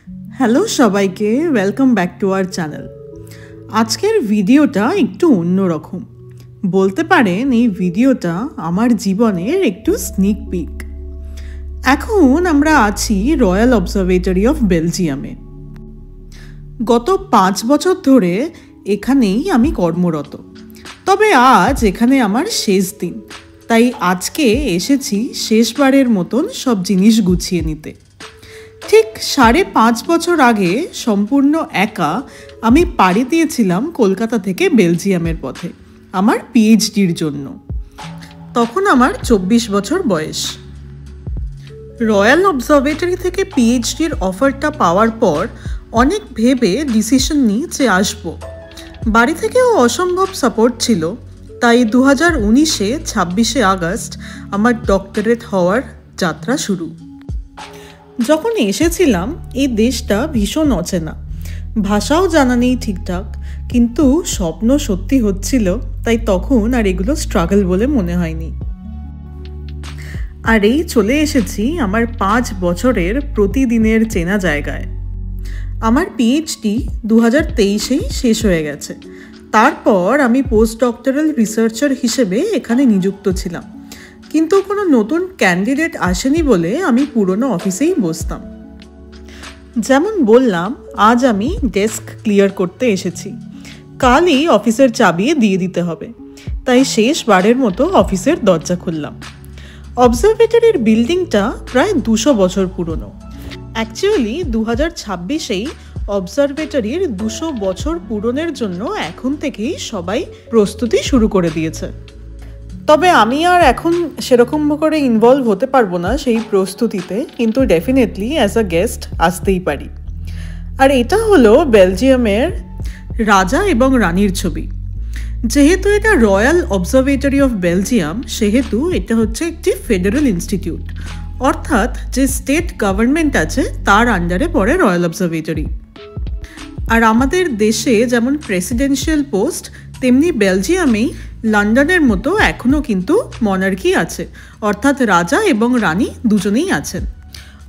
Hello সবাইকে, welcome back to our channel. আজকের ভিডিওটা একটু অন্যরকম বলতে পারেন। এই ভিডিওটা আমার জীবনের একটু স্নিক পিক। এখন আমরা আছি রয়্যাল অবজারভেটরি অফ বেলজিয়ামে। গত 5 বছর ধরে এখানেই আমি কর্মরত, তবে আজ এখানে আমার শেষ দিন, তাই আজকে এসেছি শেষবারের মতন সব জিনিস গুছিয়ে নিতে। ঠিক 5.5 বছর আগে সম্পূর্ণ একা আমি পাড়ি দিয়েছিলাম কলকাতা থেকে বেলজিয়ামের পথে আমার পিএইচডির জন্য। তখন আমার 24 বছর বয়স। রয়্যাল অবজারভেটরি থেকে পিএইচডির অফারটা পাওয়ার পর অনেক ভেবে ডিসিশন নিই যে আসবো। বাড়ি থেকেও অসম্ভব সাপোর্ট ছিল, তাই 2019-এ 26শে আগস্ট আমার ডক্টরেট হওয়ার যাত্রা শুরু। যখন এসেছিলাম এই দেশটা ভীষণ অচেনা, ভাষাও জানা নেই ঠিকঠাক, কিন্তু স্বপ্ন সত্যি হচ্ছিল, তাই তখন আর এগুলো স্ট্রাগল বলে মনে হয়নি। আর এই চলে এসেছি আমার 5 বছরের প্রতিদিনের চেনা জায়গায়। আমার পিএইচডি 2023-এই শেষ হয়ে গেছে। তারপর আমি পোস্ট ডক্টরাল রিসার্চার হিসেবে এখানে নিযুক্ত ছিলাম, কিন্তু কোনো নতুন ক্যান্ডিডেট আসেনি বলে আমি পুরনো অফিসেই বসতাম। যেমন বললাম, আজ আমি ডেস্ক ক্লিয়ার করতে এসেছি। কালই অফিসের চাবি দিয়ে দিতে হবে, তাই শেষবারের মতো অফিসের দরজা খুললাম। অবজারভেটরির বিল্ডিংটা প্রায় 200 বছর পুরনো। অ্যাকচুয়ালি 2026-এই অবজারভেটরির 200 বছর পূরণের জন্য এখন থেকেই সবাই প্রস্তুতি শুরু করে দিয়েছে। তবে আমি আর এখন সেরকম করে ইনভলভ হতে পারবো না সেই প্রস্তুতিতে, কিন্তু ডেফিনেটলি অ্যাজ আ গেস্ট আসতেই পারি। আর এটা হলো বেলজিয়ামের রাজা এবং রানীর ছবি। যেহেতু এটা রয়্যাল অবজারভেটরি অফ বেলজিয়াম, সেহেতু এটা হচ্ছে একটি ফেডারেল ইনস্টিটিউট, অর্থাৎ যে স্টেট গভর্নমেন্ট আছে তার আন্ডারে পড়ে রয়্যাল অবজারভেটরি। আর আমাদের দেশে যেমন প্রেসিডেন্সিয়াল পোস্ট, তেমনি বেলজিয়ামেই লন্ডনের মতো এখনও কিন্তু মনার্কি আছে, অর্থাৎ রাজা এবং রানী দুজনেই আছেন।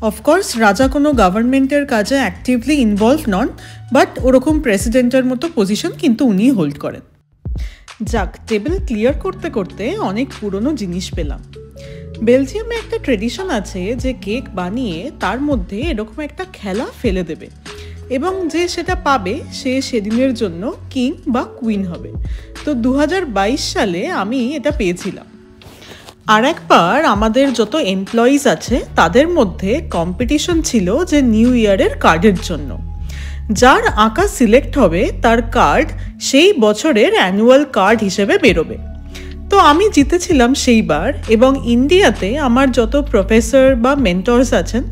অফকোর্স রাজা কোনো গভর্নমেন্টের কাজে অ্যাক্টিভলি ইনভলভ নন, বাট ওরকম প্রেসিডেন্টের মতো পজিশন কিন্তু উনি হোল্ড করেন। যাক, টেবিল ক্লিয়ার করতে করতে অনেক পুরনো জিনিস পেলাম। বেলজিয়ামে একটা ট্রেডিশন আছে যে কেক বানিয়ে তার মধ্যে এরকম একটা খেলা ফেলে দেবে, এবং যে সেটা পাবে সে সেদিনের জন্য কিং বা কুইন হবে। তো 2022 সালে আমি এটা পেয়েছিলাম। আর একবার আমাদের যত এমপ্লয়িজ আছে তাদের মধ্যে কম্পিটিশন ছিল যে নিউ ইয়ারের কার্ডের জন্য। যার আঁকা সিলেক্ট হবে তার কার্ড সেই বছরের অ্যানুয়াল কার্ড হিসেবে বেরোবে। তো আমি জিতেছিলাম সেইবার, এবং ইন্ডিয়াতে আমার যত প্রফেসর বা মেন্টরস আছেন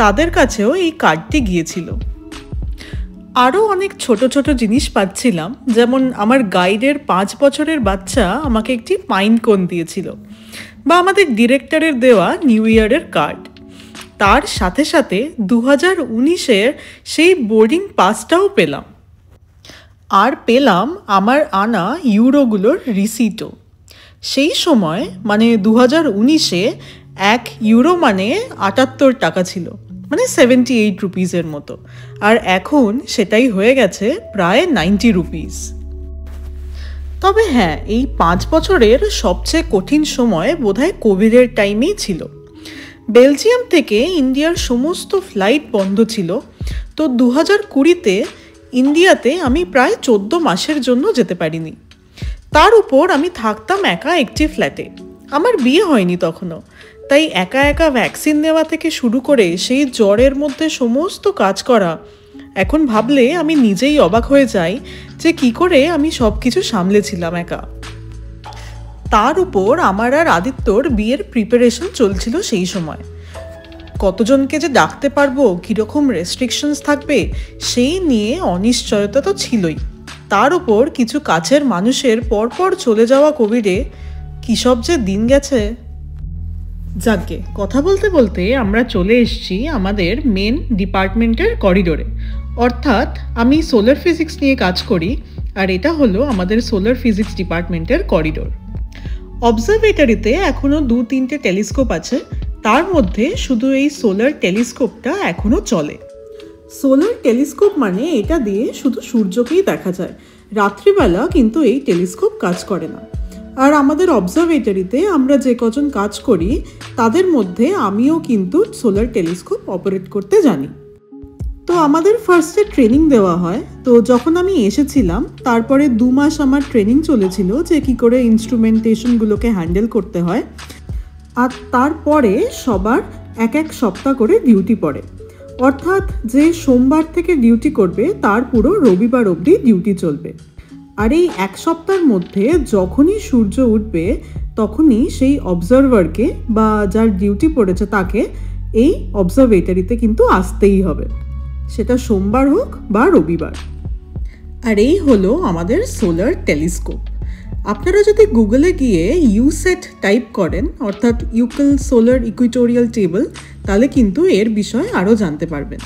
তাদের কাছেও এই কার্ডটি গিয়েছিল। আরও অনেক ছোট ছোট জিনিস পাচ্ছিলাম, যেমন আমার গাইডের 5 বছরের বাচ্চা আমাকে একটি পাইন কোন দিয়েছিল, বা আমাদের ডিরেক্টরের দেওয়া নিউ ইয়ারের কার্ড। তার সাথে সাথে 2019-এর সেই বোর্ডিং পাসটাও পেলাম। আর পেলাম আমার আনা ইউরোগুলোর রিসিটও। সেই সময় মানে 2019-এ 1 ইউরো মানে 78 টাকা ছিল, মানে 78 রুপিসের মতো। আর এখন সেটাই হয়ে গেছে প্রায় 90 রুপিস। তবে হ্যাঁ, এই 5 বছরের সবচেয়ে কঠিন সময় বোধহয় কোভিডের টাইমেই ছিল। বেলজিয়াম থেকে ইন্ডিয়ার সমস্ত ফ্লাইট বন্ধ ছিল। তো 2020-তে ইন্ডিয়াতে আমি প্রায় 14 মাসের জন্য যেতে পারিনি। তার উপর আমি থাকতাম একা একটি ফ্ল্যাটে। আমার বিয়ে হয়নি তখনও, তাই একা একা ভ্যাকসিন নেওয়া থেকে শুরু করে সেই জ্বরের মধ্যে সমস্ত কাজ করা, এখন ভাবলে আমি নিজেই অবাক হয়ে যাই যে কি করে আমি সব কিছু সামলেছিলাম একা। তার উপর আমার আর আদিত্যর বিয়ের প্রিপারেশন চলছিল সেই সময়। কতজনকে যে ডাকতে পারবো, কীরকম রেস্ট্রিকশনস থাকবে, সেই নিয়ে অনিশ্চয়তা তো ছিলই। তার উপর কিছু কাছের মানুষের পরপর চলে যাওয়া কোভিডে কী সব যে দিন গেছে। যাকে কথা বলতে বলতে আমরা চলে এসেছি আমাদের মেন ডিপার্টমেন্টের করিডোরে, অর্থাৎ আমি সোলার ফিজিক্স নিয়ে কাজ করি, আর এটা হলো আমাদের সোলার ফিজিক্স ডিপার্টমেন্টের করিডোর। অবজারভেটরিতে এখনও 2-3টে টেলিস্কোপ আছে, তার মধ্যে শুধু এই সোলার টেলিস্কোপটা এখনও চলে। সোলার টেলিস্কোপ মানে এটা দিয়ে শুধু সূর্যকেই দেখা যায়, রাত্রিবেলা কিন্তু এই টেলিস্কোপ কাজ করে না। আর আমাদের অবজারভেটরিতে আমরা যে কজন কাজ করি তাদের মধ্যে আমিও কিন্তু সোলার টেলিস্কোপ অপারেট করতে জানি। তো আমাদের ফার্স্টে ট্রেনিং দেওয়া হয়। তো যখন আমি এসেছিলাম তারপরে 2 মাস আমার ট্রেনিং চলেছিল যে কী করে ইনস্ট্রুমেন্টেশনগুলোকে হ্যান্ডেল করতে হয়। আর তারপরে সবার এক সপ্তাহ করে ডিউটি পড়ে, অর্থাৎ যে সোমবার থেকে ডিউটি করবে তার পুরো রবিবার অবধি ডিউটি চলবে। আর এই 1 সপ্তাহের মধ্যে যখনই সূর্য উঠবে তখনই সেই অবজারভারকে বা যার ডিউটি পড়েছে তাকে এই অবজারভেটরিতে কিন্তু আসতেই হবে, সেটা সোমবার হোক বা রবিবার। আর এই হলো আমাদের সোলার টেলিস্কোপ। আপনারা যদি গুগলে গিয়ে ইউসেট টাইপ করেন, অর্থাৎ ইউকেল সোলার ইকুইটোরিয়াল টেবল, তাহলে কিন্তু এর বিষয়ে আরও জানতে পারবেন।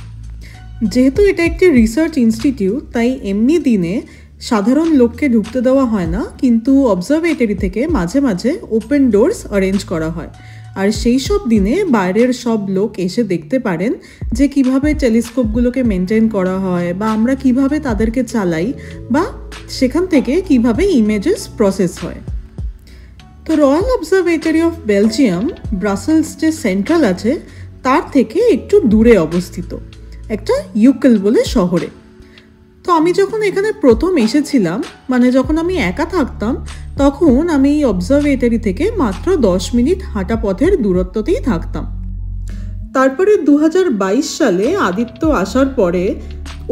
যেহেতু এটা একটি রিসার্চ ইনস্টিটিউট, তাই এমনি দিনে সাধারণ লোককে ঢুকতে দেওয়া হয় না, কিন্তু অবজারভেটরি থেকে মাঝে মাঝে ওপেন ডোরস অ্যারেঞ্জ করা হয়। আর সেই সব দিনে বাইরের সব লোক এসে দেখতে পারেন যে কিভাবে টেলিস্কোপগুলোকে মেনটেন করা হয়, বা আমরা কিভাবে তাদেরকে চালাই, বা সেখান থেকে কিভাবে ইমেজেস প্রসেস হয়। তো royal observatory of Belgium Brussels যে সেন্ট্রাল আছে তার থেকে একটু দূরে অবস্থিত একটা ইউকেল বলে শহরে। তো আমি যখন এখানে প্রথম এসেছিলাম, মানে যখন আমি একা থাকতাম, তখন আমি এই অবজারভেটরি থেকে মাত্র 10 মিনিট হাঁটা পথের দূরত্বতেই থাকতাম। তারপরে 2022 সালে আদিত্য আসার পরে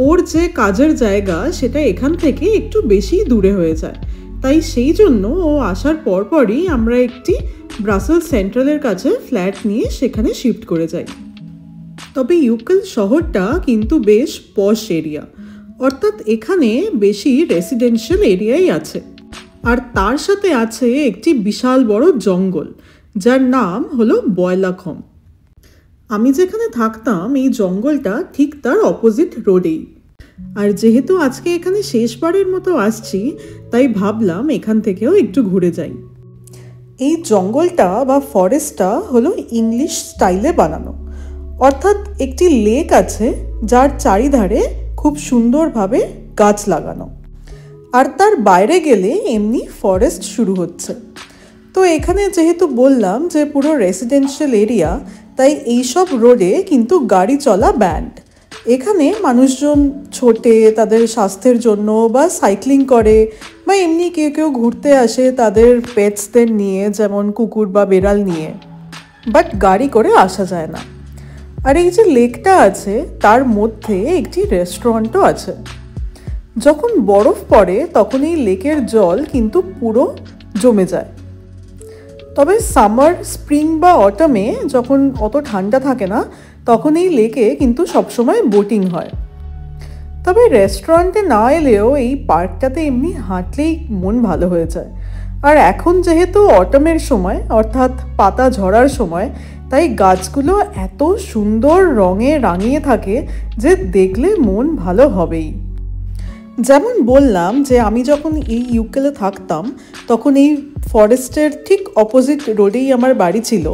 ওর যে কাজের জায়গা সেটা এখান থেকে একটু বেশি দূরে হয়ে যায়, তাই সেই জন্য ও আসার পরপরই আমরা একটি ব্রাসেলস সেন্ট্রালের কাছে ফ্ল্যাট নিয়ে সেখানে শিফট করে যাই। তবে ইউকেল শহরটা কিন্তু বেশ পশ এরিয়া, অর্থাৎ এখানে বেশি রেসিডেন্সিয়াল এরিয়াই আছে। আর তার সাথে আছে একটি বিশাল বড় জঙ্গল, যার নাম হলো বয়লাখম। আমি যেখানে থাকতাম এই জঙ্গলটা ঠিক তার অপোজিট রোডেই। আর যেহেতু আজকে এখানে শেষবারের মতো আসছি, তাই ভাবলাম এখান থেকেও একটু ঘুরে যাই। এই জঙ্গলটা বা ফরেস্টটা হলো ইংলিশ স্টাইলে বানানো, অর্থাৎ একটি লেক আছে যার চারিধারে খুব সুন্দরভাবে গাছ লাগানো, আর তার বাইরে গেলে এমনি ফরেস্ট শুরু হচ্ছে। তো এখানে যেহেতু বললাম যে পুরো রেসিডেন্সিয়াল এরিয়া, তাই এইসব রোডে কিন্তু গাড়ি চলা ব্যান্ড। এখানে মানুষজন ছোটে তাদের স্বাস্থ্যের জন্য, বা সাইক্লিং করে, বা এমনি কেউ কেউ ঘুরতে আসে তাদের পেটসদের নিয়ে, যেমন কুকুর বা বেড়াল নিয়ে, বাট গাড়ি করে আসা যায় না। আর এই যে লেকটা আছে তার মধ্যে একটি রেস্টুরেন্টও আছে। যখন বরফ পড়ে তখন এই লেকের জল কিন্তু পুরো জমে যায়। তবে সামার, স্প্রিং বা অটামে যখন অত ঠান্ডা থাকে না, তখন এই লেকে কিন্তু সবসময় বোটিং হয়। তবে রেস্টুরেন্টে না এলেও এই পার্কটাতে এমনি হাঁটলেই মন ভালো হয়ে যায়। আর এখন যেহেতু অটামের সময়, অর্থাৎ পাতা ঝরার সময়, তাই গাছগুলো এত সুন্দর রঙে রাঙিয়ে থাকে যে দেখলে মন ভালো হবেই। যেমন বললাম যে আমি যখন এই ইউকেলে থাকতাম তখন এই ফরেস্টের ঠিক অপোজিট রোডেই আমার বাড়ি ছিল,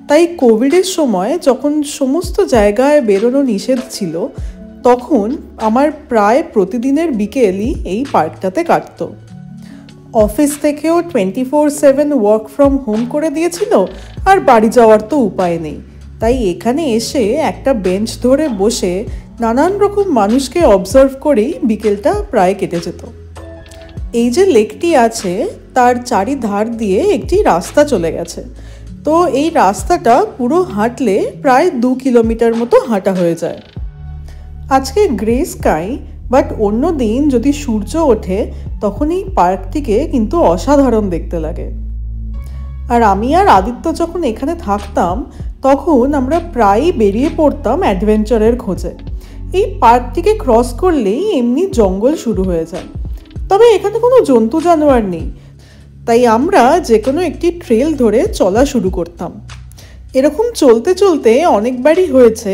তাই কোভিডের সময় যখন সমস্ত জায়গায় বেরোনো নিষেধ ছিল, তখন আমার প্রায় প্রতিদিনের বিকেলই এই পার্কটাতে কাটত। অফিস থেকেও 24/7 ওয়ার্ক ফ্রম হোম করে দিয়েছিল, আর বাড়ি যাওয়ার তো উপায় নেই, তাই এখানে এসে একটা বেঞ্চ ধরে বসে নানান রকম মানুষকে অবজার্ভ করেই বিকেলটা প্রায় কেটে যেত। এই যে লেকটি আছে তার চারিধার দিয়ে একটি রাস্তা চলে গেছে। তো এই রাস্তাটা পুরো হাঁটলে প্রায় 2 কিলোমিটার মতো হাঁটা হয়ে যায়। আজকে গ্রে স্কাই, বাট অন্য দিন যদি সূর্য ওঠে তখন এই পার্কটিকে কিন্তু অসাধারণ দেখতে লাগে। আর আমি আর আদিত্য যখন এখানে থাকতাম তখন আমরা প্রায়ই বেরিয়ে পড়তাম অ্যাডভেঞ্চারের খোঁজে। এই পার্কটিকে ক্রস করলেই এমনি জঙ্গল শুরু হয়ে যায়, তবে এখানে কোনো জন্তু জানোয়ার নেই, তাই আমরা যে কোনো একটি ট্রেল ধরে চলা শুরু করতাম। এরকম চলতে চলতে অনেকবারই হয়েছে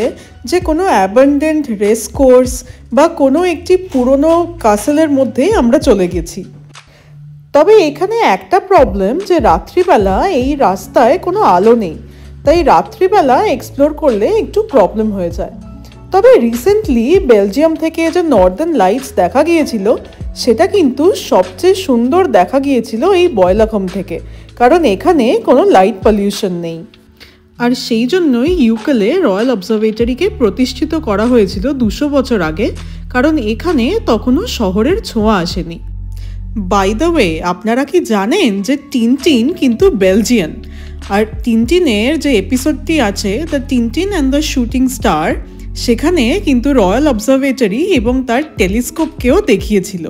যে কোনো অ্যাবান্ডেন্ট রেস কোর্স বা কোনো একটি পুরনো কাসেলের মধ্যে আমরা চলে গেছি। তবে এখানে একটা প্রবলেম যে রাত্রিবেলা এই রাস্তায় কোনো আলো নেই, তাই রাত্রিবেলা এক্সপ্লোর করলে একটু প্রবলেম হয়ে যায়। তবে রিসেন্টলি বেলজিয়াম থেকে যে নর্দার্ন লাইটস দেখা গিয়েছিল সেটা কিন্তু সবচেয়ে সুন্দর দেখা গিয়েছিল এই বয়লাখম থেকে, কারণ এখানে কোনো লাইট পলিউশন নেই। আর সেই জন্যই ইউকেলে রয়্যাল অবজারভেটরিকে প্রতিষ্ঠিত করা হয়েছিল 200 বছর আগে, কারণ এখানে তখনও শহরের ছোঁয়া আসেনি। বাই দ্য ওয়ে, আপনারা কি জানেন যে টিনটিন কিন্তু বেলজিয়ান? আর টিনটিনের যে এপিসোডটি আছে, the Tintin and the shooting star, সেখানে কিন্তু রয়্যাল অবজারভেটরি এবং তার টেলিস্কোপকেও দেখিয়েছিল।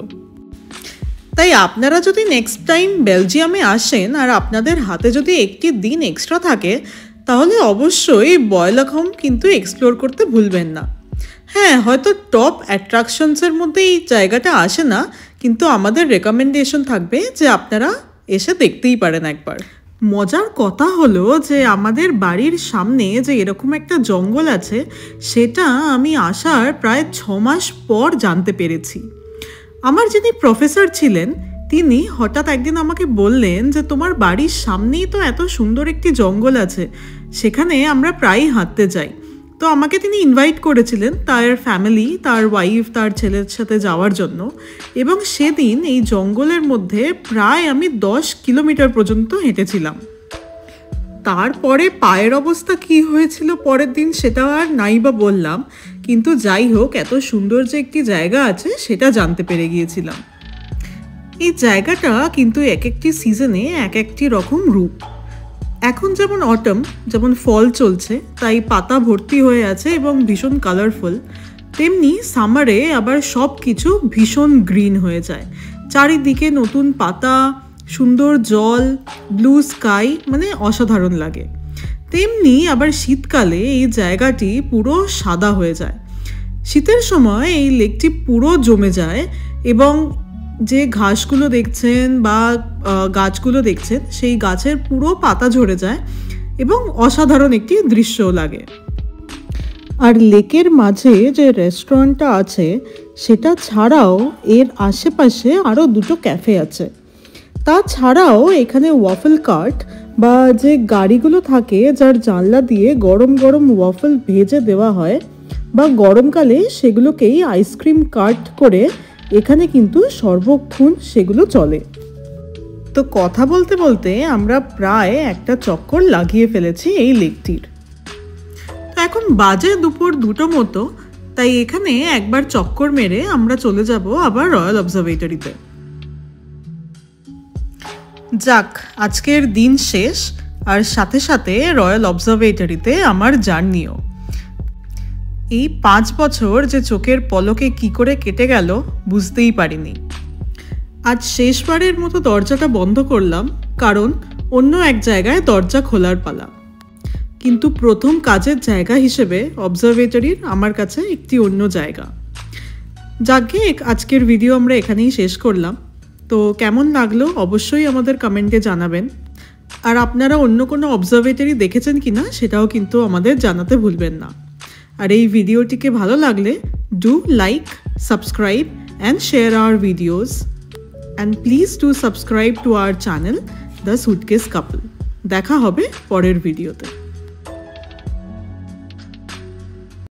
তাই আপনারা যদি নেক্সট টাইম বেলজিয়ামে আসেন আর আপনাদের হাতে যদি একটি দিন এক্সট্রা থাকে, তাহলে অবশ্যই বয়লাখম কিন্তু এক্সপ্লোর করতে ভুলবেন না। হ্যাঁ, হয়তো টপ অ্যাট্রাকশনসের মধ্যে এই জায়গাটা আসে না, কিন্তু আমাদের রেকমেন্ডেশন থাকবে যে আপনারা এসে দেখতেই পারেন একবার। মজার কথা হলো যে আমাদের বাড়ির সামনে যে এরকম একটা জঙ্গল আছে, সেটা আমি আসার প্রায় 6 মাস পর জানতে পেরেছি। আমার যিনি প্রফেসর ছিলেন, তিনি হঠাৎ একদিন আমাকে বললেন যে তোমার বাড়ির সামনেই তো এত সুন্দর একটি জঙ্গল আছে, সেখানে আমরা প্রায়ই হাঁটতে যাই। তো আমাকে তিনি ইনভাইট করেছিলেন তার ফ্যামিলি, তার ওয়াইফ, তার ছেলের সাথে যাওয়ার জন্য। এবং সেদিন এই জঙ্গলের মধ্যে প্রায় আমি 10 কিলোমিটার পর্যন্ত হেঁটেছিলাম। তারপরে পায়ের অবস্থা কি হয়েছিল পরের দিন সেটা আর নাই বা বললাম, কিন্তু যাই হোক, এত সুন্দর যে একটি জায়গা আছে সেটা জানতে পেরে গিয়েছিলাম। এই জায়গাটা কিন্তু এক একটি সিজনে এক একটি রকম রূপ। এখন যেমন অটম, যেমন ফল চলছে, তাই পাতা ভর্তি হয়ে আছে এবং ভীষণ কালারফুল, তেমনি সামারে আবার সব কিছু ভীষণ গ্রিন হয়ে যায়। চারিদিকে নতুন পাতা, সুন্দর জল, ব্লু স্কাই, মানে অসাধারণ লাগে। তেমনি আবার শীতকালে এই জায়গাটি পুরো সাদা হয়ে যায়। শীতের সময় এই লেকটি পুরো জমে যায় এবং যে ঘাসগুলো দেখছেন বা গাছগুলো দেখছেন, সেই গাছের পুরো পাতা ঝরে যায় এবং অসাধারণ একটি দৃশ্য লাগে। আর লেকের মাঝে যে রেস্টুরেন্টটা আছে, সেটা ছাড়াও এর আশেপাশে আরও 2টো ক্যাফে আছে। তাছাড়াও এখানে ওয়াফল কার্ট বা যে গাড়িগুলো থাকে, যার জানলা দিয়ে গরম গরম ওয়াফল ভেজে দেওয়া হয়, বা গরমকালে সেগুলোকেই আইসক্রিম কাট করে এখানে কিন্তু সর্বক্ষণ সেগুলো চলে। তো কথা বলতে বলতে আমরা প্রায় একটা চক্কর লাগিয়ে ফেলেছি এই লেকটির। তো এখন বাজে দুপুর 2টো মতো, তাই এখানে একবার চক্কর মেরে আমরা চলে যাব আবার রয়্যাল অবজারভেটরিতে। যাক, আজকের দিন শেষ, আর সাথে সাথে রয়্যাল অবজারভেটরিতে আমার জার্নিও। এই 5 বছর যে চোখের পলকে কি করে কেটে গেল বুঝতেই পারিনি। আজ শেষবারের মতো দরজাটা বন্ধ করলাম, কারণ অন্য এক জায়গায় দরজা খোলার পালা। কিন্তু প্রথম কাজের জায়গা হিসেবে অবজারভেটরির আমার কাছে একটি অন্য জায়গা। যাকে আজকের ভিডিও আমরা এখানেই শেষ করলাম। তো কেমন লাগলো অবশ্যই আমাদের কমেন্টে জানাবেন। আর আপনারা অন্য কোনো অবজারভেটরি দেখেছেন কিনা সেটাও কিন্তু আমাদের জানাতে ভুলবেন না। আর এই ভিডিওটিকে ভালো লাগলে do like, subscribe and share our videos, and please do subscribe to our channel the suitcase couple. দেখা হবে পরের ভিডিওতে।